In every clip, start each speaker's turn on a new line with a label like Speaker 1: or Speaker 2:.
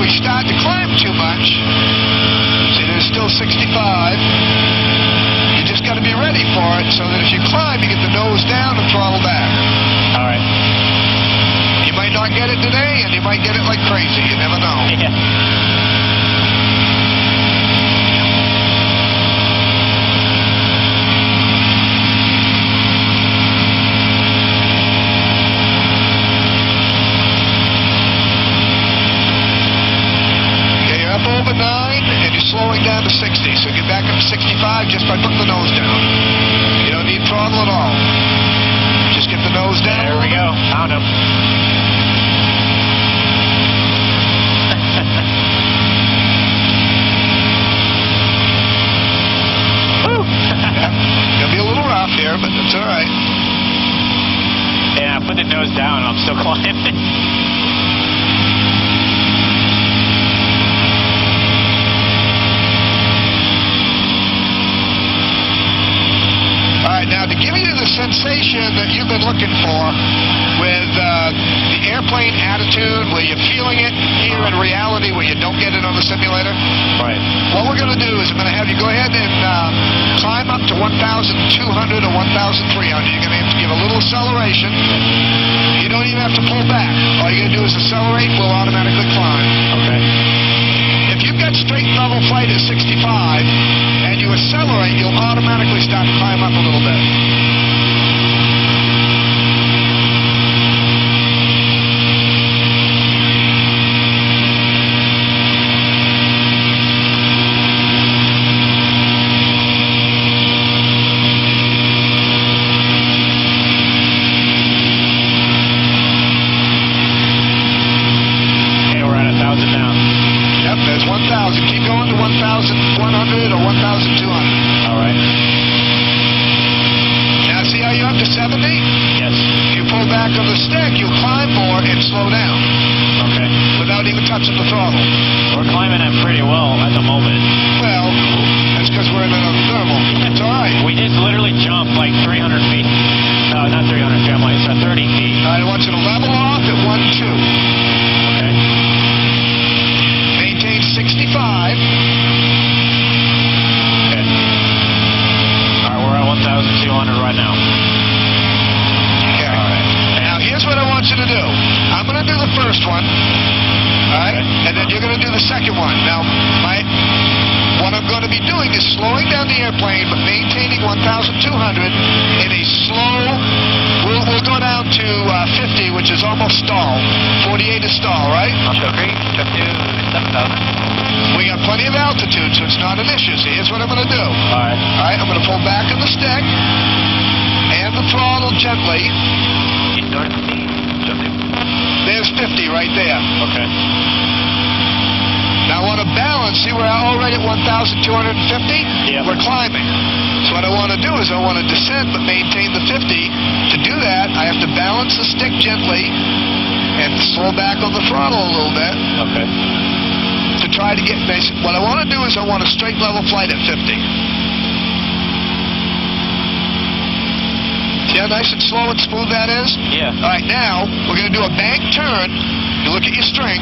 Speaker 1: we start to climb too much, see there's still 65, you just got to be ready for it so that if you climb, you get the nose down and throttle back.
Speaker 2: All right.
Speaker 1: You might not get it today, and you might get it like crazy. You never know.
Speaker 2: Yeah.
Speaker 1: Over 9, and you're slowing down to 60. So get back up to 65 just by putting the nose down. You don't need throttle at all. Just get the nose down.
Speaker 2: There we go. Found him.
Speaker 1: Woo! Yeah. Gonna be a little rough here, but that's all right.
Speaker 2: Yeah, I put the nose down and I'm still climbing.
Speaker 1: Now, to give you the sensation that you've been looking for with the airplane attitude, where you're feeling it here in reality, where you don't get it on the simulator,
Speaker 2: Right.
Speaker 1: what we're going to do is I'm going to have you go ahead and climb up to 1,200 or 1,300. You're going to have to give a little acceleration. You don't even have to pull back. All you're going to do is accelerate. We'll automatically climb.
Speaker 2: Okay.
Speaker 1: If you've got straight level flight at 65 and you accelerate, you'll automatically start to climb up a little bit. There's 1,000. Keep going to 1,100 or 1,200.
Speaker 2: All right.
Speaker 1: Now see how you're up to 70?
Speaker 2: Yes.
Speaker 1: You pull back on the stick, you climb more and slow down.
Speaker 2: Okay.
Speaker 1: Without even touching the throttle.
Speaker 2: We're climbing it pretty well at the moment.
Speaker 1: Well, that's because we're in a thermal. It's all right.
Speaker 2: We just literally jumped like 300 feet. No, not 300 feet. I'm like 30 feet.
Speaker 1: All right, I want you to level off at 1-2.
Speaker 2: Okay.
Speaker 1: 65.
Speaker 2: Okay. All right, we're at 1,200 right now.
Speaker 1: Okay.
Speaker 2: All right.
Speaker 1: Now, here's what I want you to do. I'm going to do the first one. All right?
Speaker 2: Okay.
Speaker 1: And then you're going to do the second one. Now, what I'm going to be doing is slowing down the airplane, but maintaining 1,200 in a slow. We'll go down to 50, which is almost stall. 48 is stall, right?
Speaker 2: Okay. Up to 7,000.
Speaker 1: We got plenty of altitude, so it's not an issue. So here's what I'm going to do.
Speaker 2: All right.
Speaker 1: All right, I'm going to pull back on the stick and the throttle gently. There's 50 right there.
Speaker 2: Okay.
Speaker 1: Now I want to balance. See, we're already at 1,250?
Speaker 2: Yeah.
Speaker 1: We're climbing. So what I want to do is I want to descend but maintain the 50. To do that, I have to balance the stick gently and slow back on the throttle a little bit.
Speaker 2: Okay.
Speaker 1: To try to get basic. What I want to do is I want a straight level flight at 50. See how nice and slow and smooth that is?
Speaker 2: Yeah.
Speaker 1: All right, now we're going to do a bank turn. You look at your string.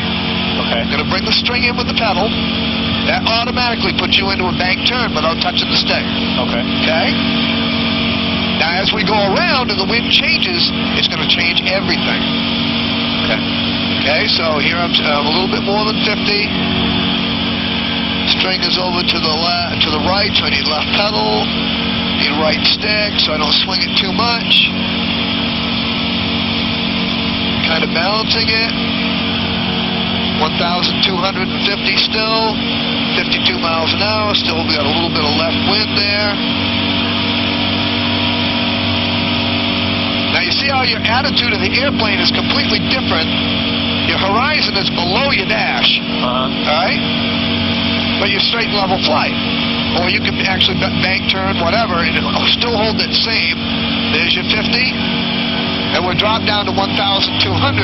Speaker 2: Okay.
Speaker 1: I'm going to bring the string in with the pedal. That automatically puts you into a bank turn without touching the stick.
Speaker 2: Okay.
Speaker 1: Okay? Now, as we go around and the wind changes, it's going to change everything.
Speaker 2: Okay.
Speaker 1: Okay, so here I'm a little bit more than 50. String is over to the right, so I need left pedal. Need right stick, so I don't swing it too much. Kind of balancing it. 1,250 still. 52 miles an hour. Still, we got a little bit of left wind there. Now you see how your attitude of the airplane is completely different. Your horizon is below your dash.
Speaker 2: Uh-huh.
Speaker 1: All right? But you're straight level flight. Or you can actually bank turn, whatever, and it'll still hold it same. There's your 50. And we're dropped down to 1,200,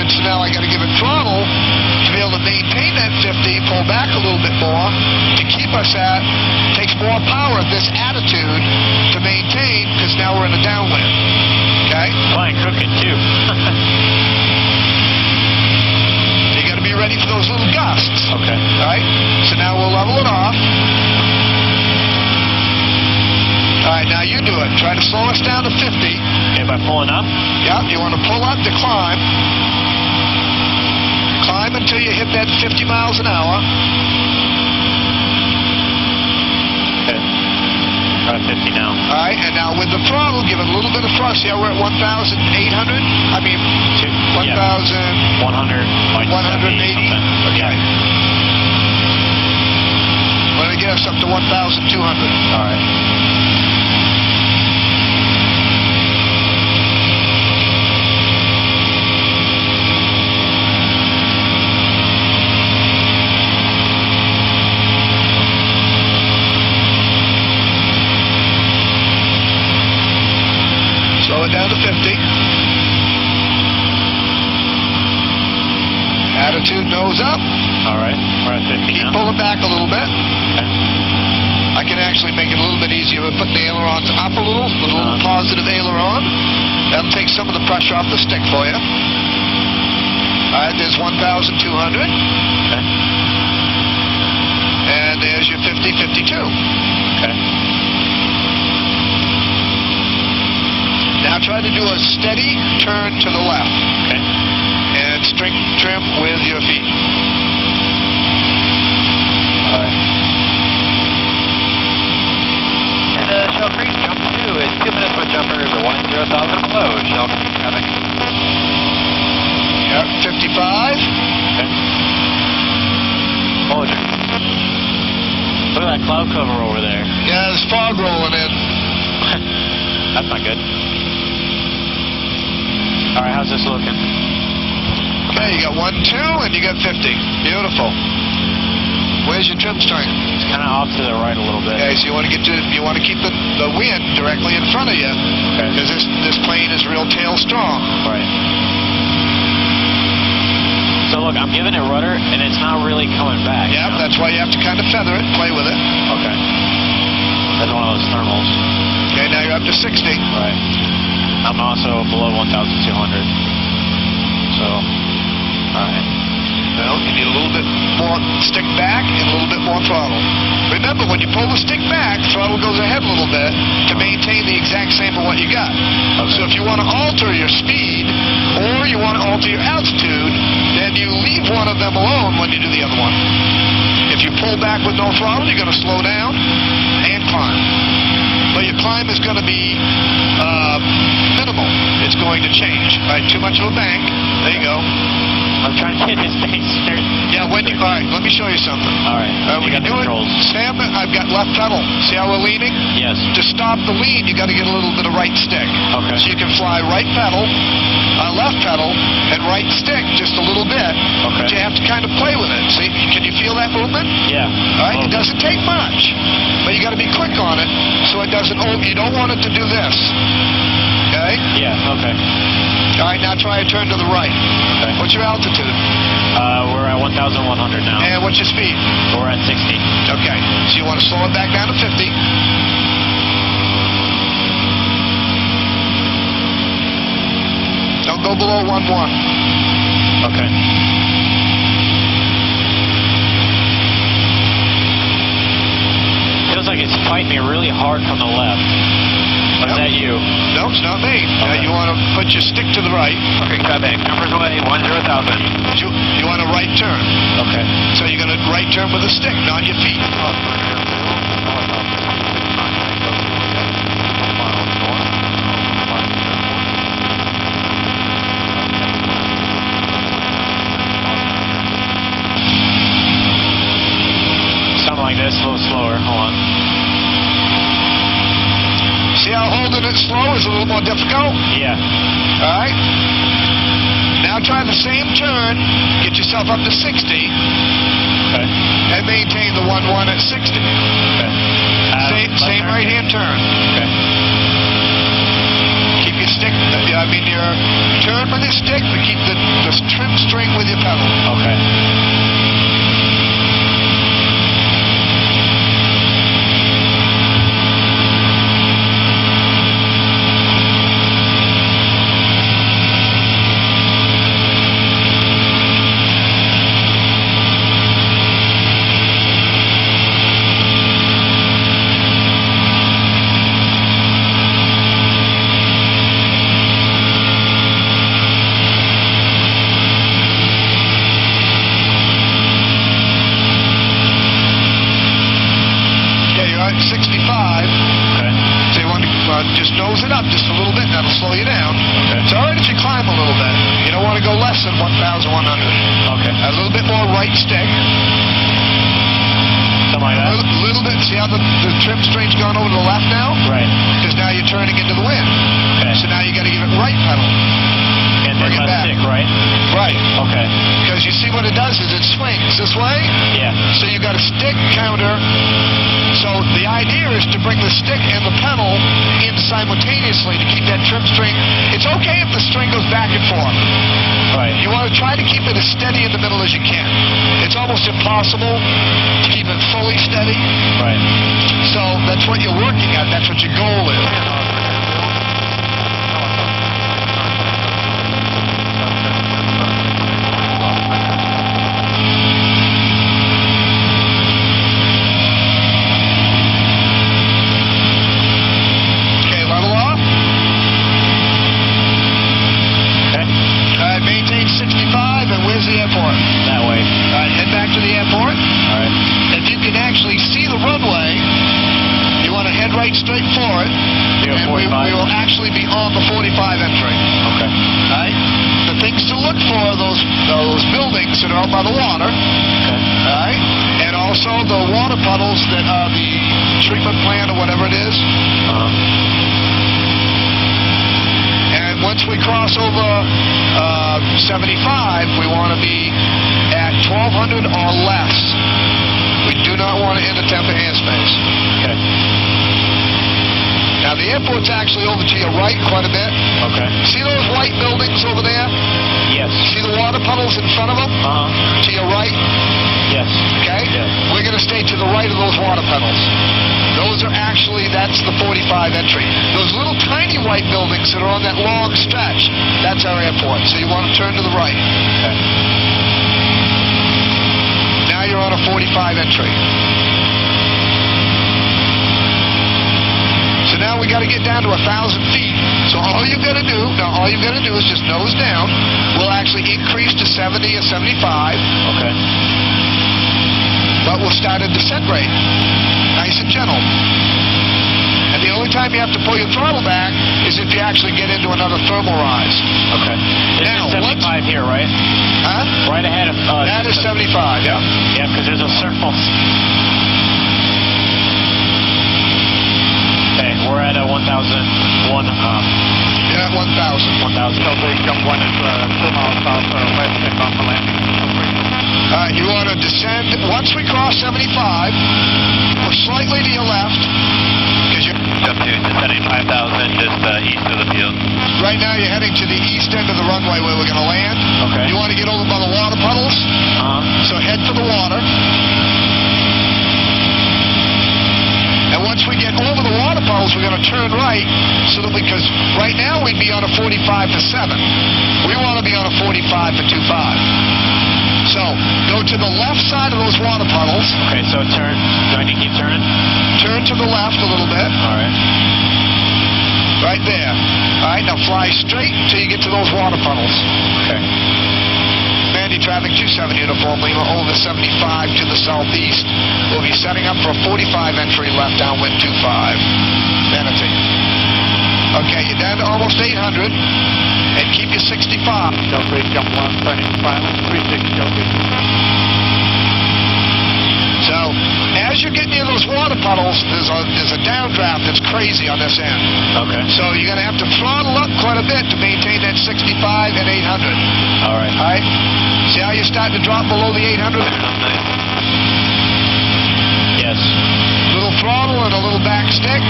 Speaker 1: so now I got to give it throttle to be able to maintain that 50, pull back a little bit more to keep us at. Takes more power at this attitude to maintain, because now we're in a downwind. Okay?
Speaker 2: Flying crooked, too.
Speaker 1: So you got to be ready for those little gusts.
Speaker 2: Okay.
Speaker 1: All right? So now we'll level it off. All right, now you do it. Try to slow us down to 50.
Speaker 2: Okay, by pulling up?
Speaker 1: Yeah, you want to pull up to climb. Climb until you hit that 50 miles an hour.
Speaker 2: Okay. We're at 50 now.
Speaker 1: All right, and now with the throttle, give it a little bit of thrust. See how we're at 1,800? I mean, 1,000...
Speaker 2: 100, like
Speaker 1: 180.
Speaker 2: something.
Speaker 1: Okay. Let me get us up to 1,200.
Speaker 2: All right.
Speaker 1: Slow it down to 50. Attitude nose up.
Speaker 2: All right. We're at 50
Speaker 1: Keep
Speaker 2: now.
Speaker 1: pulling back a little bit.
Speaker 2: Okay.
Speaker 1: I can actually make it a little bit easier by putting the ailerons up a little, the little positive aileron. That'll take some of the pressure off the stick for you. All right, there's 1,200.
Speaker 2: Okay.
Speaker 1: And there's your 50, 52.
Speaker 2: Okay.
Speaker 1: Now try to do a steady turn to the left.
Speaker 2: Okay.
Speaker 1: And string trim with your feet.
Speaker 2: All right.
Speaker 3: And Shell Creek jump 2 is 2 minutes with jumper to 10,000 below. Shell Creek traffic.
Speaker 1: Yep, 55.
Speaker 2: Okay.
Speaker 3: Hold it.
Speaker 2: Look at that cloud cover over there.
Speaker 1: Yeah, there's fog rolling in.
Speaker 2: That's not good. All right, how's this looking?
Speaker 1: Okay, you got 1, 2, and you got 50. Beautiful. Where's your trim strength?
Speaker 2: It's kind of off to the right a little bit.
Speaker 1: Okay, so you want to keep the wind directly in front of you,
Speaker 2: Okay.
Speaker 1: because this plane is real tail strong.
Speaker 2: Right. So look, I'm giving it rudder, and it's not really coming back.
Speaker 1: Yeah,
Speaker 2: you know?
Speaker 1: that's why you have to kind of feather it, play with it.
Speaker 2: Okay. That's one of those thermals.
Speaker 1: Okay, now you're up to 60.
Speaker 2: Right. I'm also below 1,200. So, all right.
Speaker 1: Well, you need a little bit more stick back and a little bit more throttle. Remember, when you pull the stick back, throttle goes ahead a little bit to maintain the exact same of what you got.
Speaker 2: Okay.
Speaker 1: So if you want to alter your speed or you want to alter your altitude, then you leave one of them alone when you do the other one. If you pull back with no throttle, you're going to slow down and climb. But your climb is going to be minimal. It's going to change. All right, too much of a bank. There you go.
Speaker 2: I'm trying to get this thing straight.
Speaker 1: Yeah, all right, let me show you something.
Speaker 2: All right.
Speaker 1: When
Speaker 2: You
Speaker 1: you
Speaker 2: got the
Speaker 1: do it,
Speaker 2: controls.
Speaker 1: Sam, I've got left pedal. See how we're leaning?
Speaker 2: Yes.
Speaker 1: To stop the lean, you got to get a little bit of right stick.
Speaker 2: Okay.
Speaker 1: So you can fly right pedal, left pedal, and right stick just a little bit.
Speaker 2: Okay.
Speaker 1: But you have to kind of play with it. See, can you feel that movement?
Speaker 2: Yeah.
Speaker 1: All right, it doesn't take much, but you got to be quick on it so it doesn't. You don't want it to do this. Okay.
Speaker 2: Yeah. Okay.
Speaker 1: All right, now try a turn to the right.
Speaker 2: Okay.
Speaker 1: What's your altitude?
Speaker 2: We're at 1,100 now.
Speaker 1: And what's your speed?
Speaker 2: We're at 60.
Speaker 1: Okay, so you want to slow it back down to 50. Don't go below 1,1.
Speaker 2: Okay. Feels like it's fighting me really hard from the left. Or is that you?
Speaker 1: No, it's not me. Now
Speaker 2: Okay.
Speaker 1: you want to put your stick to the right.
Speaker 3: Creek traffic. Jumpers away 10,000.
Speaker 1: You want a right turn.
Speaker 2: Okay.
Speaker 1: So you're going to right turn with a stick, not your feet.
Speaker 2: Something like this, a little slower. Hold on.
Speaker 1: See how holding it slow is a little more difficult?
Speaker 2: Yeah.
Speaker 1: All right. Now try the same turn. Get yourself up to 60
Speaker 2: Okay.
Speaker 1: and maintain the 1-1 at 60.
Speaker 2: Okay.
Speaker 1: Same
Speaker 2: turn?
Speaker 1: right-hand turn.
Speaker 2: Okay.
Speaker 1: Keep your stick, your turn with your stick, but keep the trim string with your pedal.
Speaker 2: Okay.
Speaker 1: just nose it up just a little bit, and that'll slow you down.
Speaker 2: Okay.
Speaker 1: It's all right if you climb a little bit. You don't want to go less than 1,100.
Speaker 2: Okay.
Speaker 1: A little bit more right stick.
Speaker 2: Something like that?
Speaker 1: A little bit. See how the trim string's gone over to the left now?
Speaker 2: Right.
Speaker 1: Because now you're turning into the wind.
Speaker 2: Okay.
Speaker 1: So now you got to give it right pedal.
Speaker 2: And then
Speaker 1: Bring it
Speaker 2: left
Speaker 1: back.
Speaker 2: stick, right?
Speaker 1: Right.
Speaker 2: Okay.
Speaker 1: Because you see what it does is it swings this way.
Speaker 2: Yeah.
Speaker 1: So you got a stick counter. So the idea is to bring the stick and the pedal in simultaneously to keep that trim string. It's okay if the string goes back and forth.
Speaker 2: Right.
Speaker 1: You want to try to keep it as steady in the middle as you can. It's almost impossible to keep it fully steady.
Speaker 2: Right.
Speaker 1: So that's what you're working at. That's what your goal is. Okay, level off.
Speaker 2: Okay.
Speaker 1: All right, maintain 65, and where's the airport?
Speaker 2: That way.
Speaker 1: All right, head back to the airport.
Speaker 2: All right.
Speaker 1: If you can actually see the runway, you want to head right straight for it, and we
Speaker 2: 45.
Speaker 1: will actually be on the 45 entry.
Speaker 2: Okay.
Speaker 1: All right? The things to look for are those buildings that are out by the water,
Speaker 2: Okay.
Speaker 1: all right? And also the water puddles that are the treatment plant or whatever it is.
Speaker 2: Uh-huh.
Speaker 1: And once we cross over 75, we want to be at 1,200 or less. We do not want to enter Tampa airspace.
Speaker 2: Okay.
Speaker 1: Now, the airport's actually over to your right quite a bit.
Speaker 2: Okay.
Speaker 1: See those white buildings over there?
Speaker 2: Yes.
Speaker 1: See the water puddles in front of them?
Speaker 2: Uh-huh.
Speaker 1: To your right?
Speaker 2: Yes.
Speaker 1: Okay?
Speaker 2: Yes.
Speaker 1: We're going to stay to the right of those water puddles. Those are actually, that's the 45 entry. Those little tiny white buildings that are on that long stretch, that's our airport. So you want to turn to the right.
Speaker 2: Okay.
Speaker 1: Now you're on a 45 entry. So now we got to get down to 1,000 feet. So all you've got to do is just nose down. We'll actually increase to 70 or 75.
Speaker 2: Okay.
Speaker 1: But we'll start a descent rate. Nice and gentle. And the only time you have to pull your throttle back is if you actually get into another thermal rise.
Speaker 2: Okay. This
Speaker 1: Now,
Speaker 2: is 75 here, right?
Speaker 1: Huh?
Speaker 2: Right ahead of...
Speaker 1: That is 75, yeah.
Speaker 2: Yeah, because there's a circle. Okay, we're at 1,001.
Speaker 1: You're at 1,000.
Speaker 2: 1,000.
Speaker 3: Jump 1 is 2 miles south west inbound for landing.
Speaker 1: You want to descend. Once we cross 75, we're slightly to your left. Because you're...
Speaker 3: Jump to 75,000 just east of the field.
Speaker 1: Right now you're heading to the east end of the runway where we're going to land.
Speaker 2: Okay.
Speaker 1: You want to get over by the water puddles.
Speaker 2: Uh-huh.
Speaker 1: So head for the water. And once we get over the water puddles, we're going to turn right so that because right now we'd be on a 45 for 7. We want to be on a 45 for 25. So go to the left side of those water puddles.
Speaker 2: Okay, so turn. Do I need to keep turning?
Speaker 1: Turn to the left a little bit.
Speaker 2: All right.
Speaker 1: Right there. All right, now fly straight until you get to those water puddles.
Speaker 2: Okay.
Speaker 1: Manatee traffic 27 uniform Lima over 75 to the southeast. We'll be setting up for a 45 entry left downwind 25. Manatee. Okay, you're down to almost 800 and keep your 65.
Speaker 3: Delta jump 1, turning 36, Delta.
Speaker 1: So as you get near those water puddles, there's a downdraft that's crazy on this end.
Speaker 2: Okay.
Speaker 1: So you're going to have to throttle up quite a bit to maintain that 65 and 800.
Speaker 2: All right.
Speaker 1: All right? See how you're starting to drop below the 800?
Speaker 2: Yes.
Speaker 1: Little throttle and a little back stick.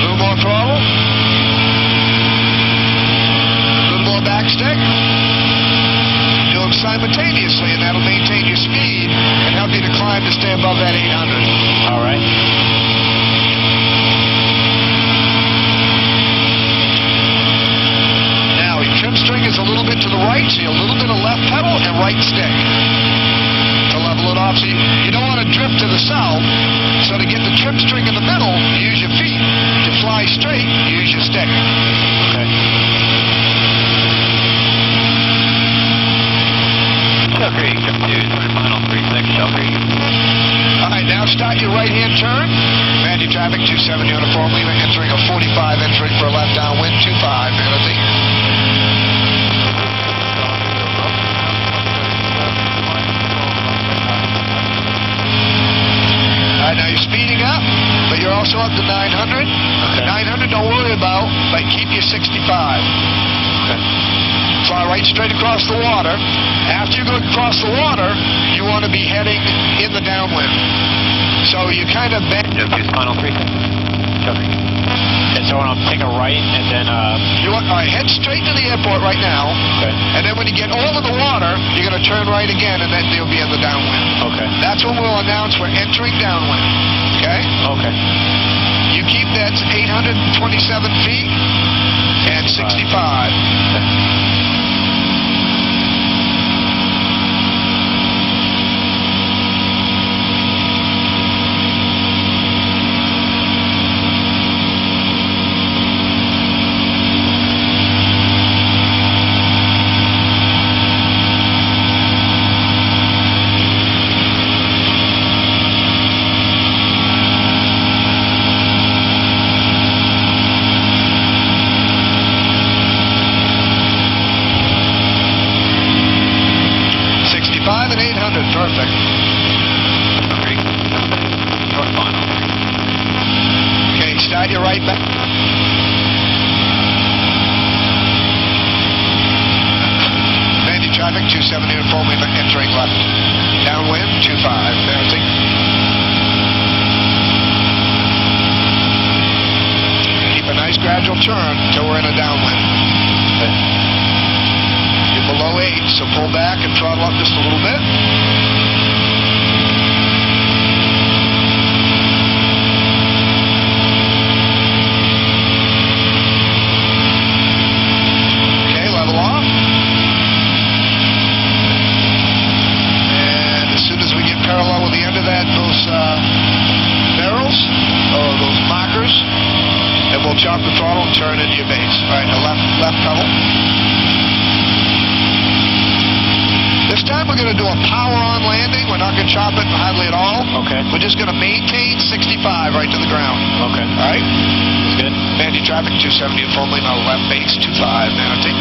Speaker 1: Little more throttle. Little more back stick. Do them simultaneously, and that'll maintain your speed and help you to climb to stay above that 800.
Speaker 2: All right.
Speaker 1: Now, your trim string is a little bit to the right, so a little bit of left pedal and right stick to level it off. So you don't want to drift to the south. So to get the trip string in the middle, you use your feet. To fly straight, you use your stick.
Speaker 2: Okay.
Speaker 3: Shell Creek, jump 2, turn final 36, Shell Creek.
Speaker 1: All right, now start your right-hand turn. Manatee traffic 27 uniform Lima, entering a 45, entering for a left downwind 25, Manatee. All right, now you're speeding up, but you're also up to 900.
Speaker 2: Okay.
Speaker 1: 900, don't worry about, but keep your 65.
Speaker 2: Okay.
Speaker 1: Fly right straight across the water. After you go across the water, you want to be heading in the downwind. So you kind of bend.
Speaker 3: Jump 2's final 36, Shell Creek.
Speaker 2: And so I'll take a right and then,
Speaker 1: You want, all right, head straight to the airport right now.
Speaker 2: okay.
Speaker 1: And then when you get over the water, you're going to turn right again, and then you'll be in the downwind.
Speaker 2: Okay.
Speaker 1: That's when we'll announce we're entering downwind. Okay?
Speaker 2: Okay.
Speaker 1: You keep that 827 feet and 65.
Speaker 2: Okay.
Speaker 1: Perfect.
Speaker 3: Creek, short final.
Speaker 1: Okay, start your right back. Manatee traffic 27 uniform Lima, entering left. Downwind 25, Manatee. Keep a nice gradual turn until we're in a downwind.
Speaker 2: Okay.
Speaker 1: You're below 8, so pull back and throttle up just a little bit. Okay, level off. And as soon as we get parallel with the end of that, those barrels, or those markers, then we'll chop the throttle and turn into your base. All right, now left pedal. This time we're going to do a power-on landing. We're not going to chop it hardly at all.
Speaker 2: Okay.
Speaker 1: We're just going to maintain 65 right to the ground.
Speaker 2: Okay.
Speaker 1: All right?
Speaker 2: That's good.
Speaker 1: Manatee traffic 270 informally, now left base 25, Manatee.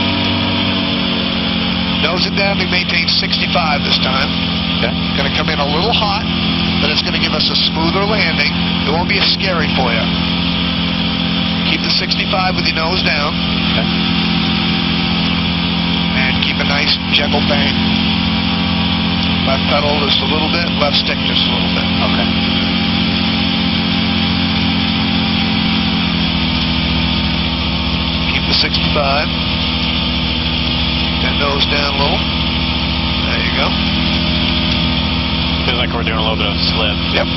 Speaker 1: Nose it down to maintain 65 this time.
Speaker 2: Okay.
Speaker 1: Going to come in a little hot, but it's going to give us a smoother landing. It won't be as scary for you. Keep the 65 with your nose down.
Speaker 2: Okay.
Speaker 1: And keep a nice gentle bang. Left pedal just a little bit, left stick just a little bit.
Speaker 2: Okay.
Speaker 1: Keep the 65. That nose down a little. There you go.
Speaker 2: Feels like we're doing a little bit of slip.
Speaker 1: Yep.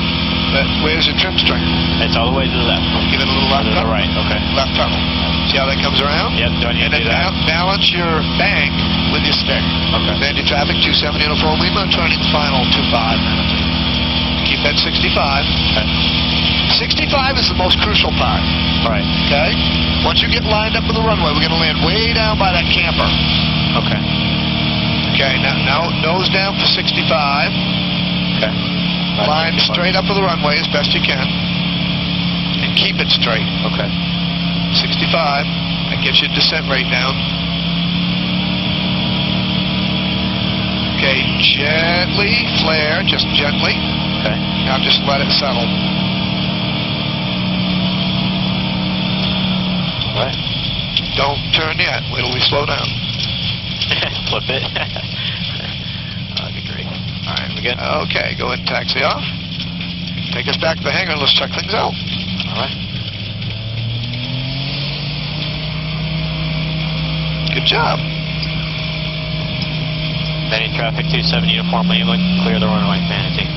Speaker 1: Where's your trim string?
Speaker 2: It's all the way to the left.
Speaker 1: Give it a little left
Speaker 2: To the
Speaker 1: pedal.
Speaker 2: right. Okay.
Speaker 1: Left pedal. See how that comes around?
Speaker 2: Yep. Do I need
Speaker 1: And
Speaker 2: to
Speaker 1: then
Speaker 2: do that?
Speaker 1: balance your bank with your stick.
Speaker 2: Okay.
Speaker 1: Manatee traffic 270 uniform Lima, turning final 25. Keep that 65.
Speaker 2: Okay.
Speaker 1: 65 is the most crucial part.
Speaker 2: Right.
Speaker 1: Okay? Once you get lined up with the runway, we're going to land way down by that camper.
Speaker 2: Okay.
Speaker 1: Okay, now nose down for 65.
Speaker 2: Okay.
Speaker 1: Line straight up with the runway as best you can. And keep it straight.
Speaker 2: Okay.
Speaker 1: 65. That gets your descent rate down. Okay, gently flare, just gently.
Speaker 2: Okay.
Speaker 1: Now just let it settle.
Speaker 2: What?
Speaker 1: Don't turn yet. Wait till we slow down.
Speaker 2: Flip it. That'd be great. All right, we good?
Speaker 1: Okay, go ahead and taxi off. Take us back to the hangar and let's check things out.
Speaker 2: All right.
Speaker 1: Good job.
Speaker 2: Manatee traffic 270 uniform Lima, clear the runway, Manatee.